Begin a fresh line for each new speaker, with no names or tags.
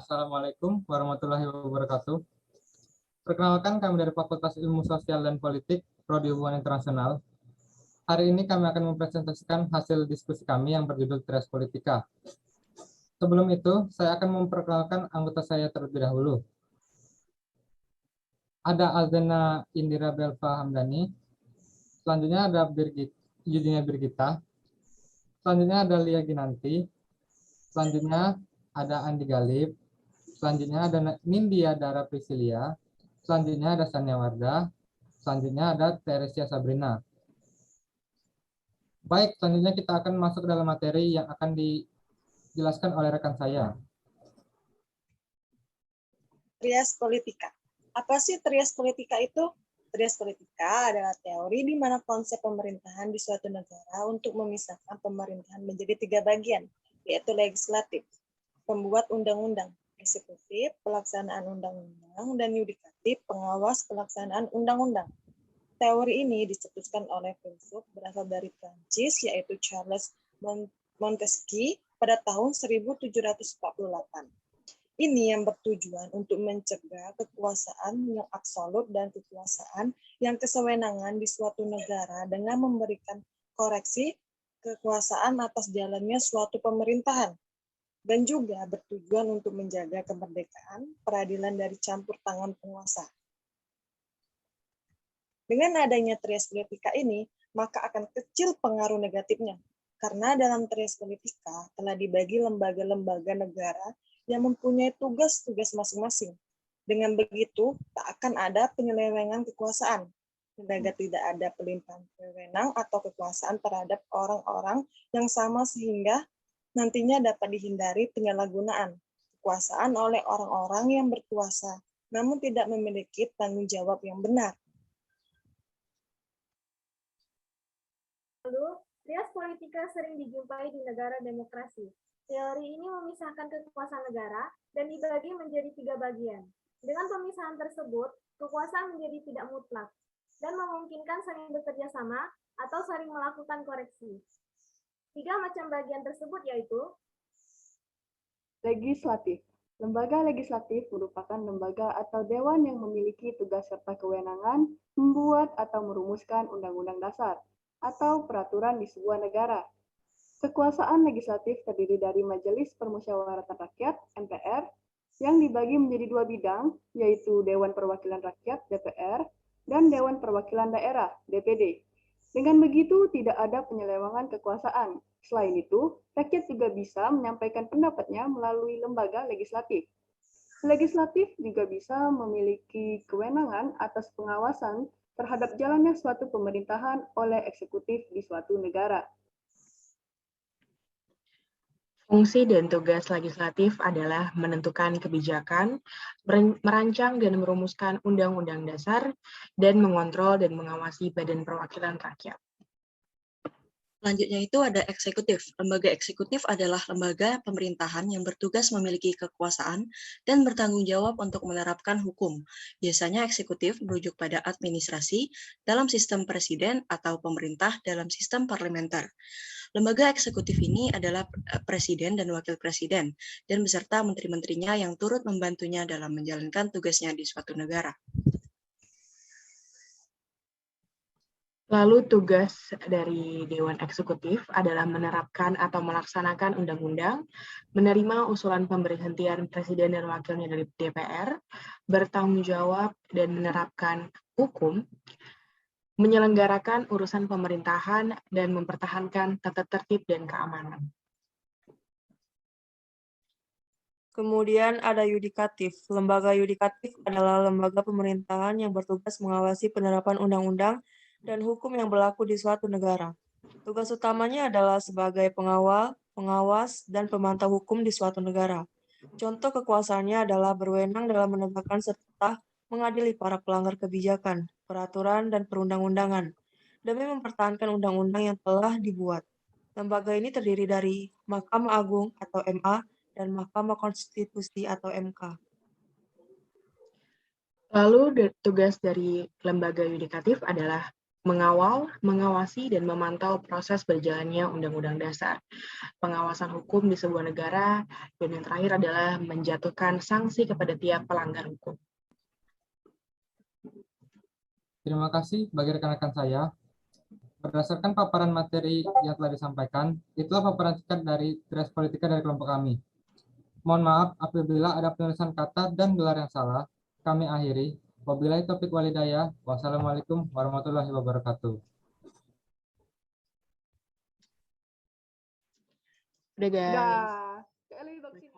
Assalamualaikum warahmatullahi wabarakatuh. Perkenalkan, kami dari Fakultas Ilmu Sosial dan Politik, Prodi Hubungan Internasional. Hari ini kami akan mempresentasikan hasil diskusi kami yang berjudul Trias Politika. Sebelum itu, saya akan memperkenalkan anggota saya terlebih dahulu. Ada Azena Indira Belva Hamdani. Selanjutnya ada Yudina Birgita. Selanjutnya ada Lia Ginanti. Selanjutnya ada Andi Galib. Selanjutnya ada Nindya Dara Prisilia. Selanjutnya ada Sania Wardah. Selanjutnya ada Teresia Sabrina. Baik, selanjutnya kita akan masuk ke dalam materi yang akan dijelaskan oleh rekan saya.
Trias politika. Apa sih trias politika itu? Trias politika adalah teori di mana konsep pemerintahan di suatu negara untuk memisahkan pemerintahan menjadi 3 bagian, yaitu legislatif, pembuat undang-undang, eksekutif, pelaksanaan undang-undang, dan yudikatif, pengawas pelaksanaan undang-undang. Teori ini dicetuskan oleh filsuf berasal dari Prancis, yaitu Charles Montesquieu pada tahun 1748. Ini yang bertujuan untuk mencegah kekuasaan yang absolut dan kekuasaan yang kesewenangan di suatu negara dengan memberikan koreksi kekuasaan atas jalannya suatu pemerintahan, dan juga bertujuan untuk menjaga kemerdekaan peradilan dari campur tangan penguasa. Dengan adanya trias politika ini, maka akan kecil pengaruh negatifnya, karena dalam trias politika telah dibagi lembaga-lembaga negara yang mempunyai tugas-tugas masing-masing. Dengan begitu, tak akan ada penyelewengan kekuasaan, sehingga tidak ada pelimpahan wewenang atau kekuasaan terhadap orang-orang yang sama, sehingga nantinya dapat dihindari penyalahgunaan kekuasaan oleh orang-orang yang berkuasa, namun tidak memiliki tanggung jawab yang benar.
Lalu, trias politika sering dijumpai di negara demokrasi. Teori ini memisahkan kekuasaan negara dan dibagi menjadi 3 bagian. Dengan pemisahan tersebut, kekuasaan menjadi tidak mutlak dan memungkinkan saling bekerja sama atau saling melakukan koreksi. 3 macam bagian tersebut yaitu
legislatif. Lembaga legislatif merupakan lembaga atau dewan yang memiliki tugas serta kewenangan membuat atau merumuskan undang-undang dasar atau peraturan di sebuah negara. Kekuasaan legislatif terdiri dari Majelis Permusyawaratan Rakyat (MPR) yang dibagi menjadi 2 bidang, yaitu Dewan Perwakilan Rakyat (DPR) dan Dewan Perwakilan Daerah (DPD). Dengan begitu, tidak ada penyelewengan kekuasaan. Selain itu, rakyat juga bisa menyampaikan pendapatnya melalui lembaga legislatif. Legislatif juga bisa memiliki kewenangan atas pengawasan terhadap jalannya suatu pemerintahan oleh eksekutif di suatu negara.
Fungsi dan tugas legislatif adalah menentukan kebijakan, merancang dan merumuskan undang-undang dasar, dan mengontrol dan mengawasi Badan Perwakilan Rakyat.
Selanjutnya itu ada eksekutif. Lembaga eksekutif adalah lembaga pemerintahan yang bertugas memiliki kekuasaan dan bertanggung jawab untuk menerapkan hukum. Biasanya eksekutif merujuk pada administrasi dalam sistem presiden atau pemerintah dalam sistem parlementer. Lembaga eksekutif ini adalah presiden dan wakil presiden dan beserta menteri-menterinya yang turut membantunya dalam menjalankan tugasnya di suatu negara.
Lalu tugas dari Dewan Eksekutif adalah menerapkan atau melaksanakan undang-undang, menerima usulan pemberhentian Presiden dan Wakilnya dari DPR, bertanggung jawab dan menerapkan hukum, menyelenggarakan urusan pemerintahan, dan mempertahankan tata tertib dan keamanan.
Kemudian ada yudikatif. Lembaga yudikatif adalah lembaga pemerintahan yang bertugas mengawasi penerapan undang-undang dan hukum yang berlaku di suatu negara. Tugas utamanya adalah sebagai pengawal, pengawas, dan pemantau hukum di suatu negara. Contoh kekuasaannya adalah berwenang dalam menegakkan serta mengadili para pelanggar kebijakan, peraturan, dan perundang-undangan, demi mempertahankan undang-undang yang telah dibuat. Lembaga ini terdiri dari Mahkamah Agung atau MA dan Mahkamah Konstitusi atau MK.
Lalu tugas dari lembaga yudikatif adalah mengawal, mengawasi, dan memantau proses berjalannya Undang-Undang Dasar, pengawasan hukum di sebuah negara, dan yang terakhir adalah menjatuhkan sanksi kepada tiap pelanggar hukum.
Terima kasih bagi rekan-rekan saya. Berdasarkan paparan materi yang telah disampaikan, itulah paparan singkat dari Trias Politika dari kelompok kami. Mohon maaf apabila ada penulisan kata dan gelar yang salah. Kami akhiri. Wabillahi taufiq walhidayah. Wassalamualaikum warahmatullahi wabarakatuh.
Udah guys.
Dah. Ke Eli, Bang Sina.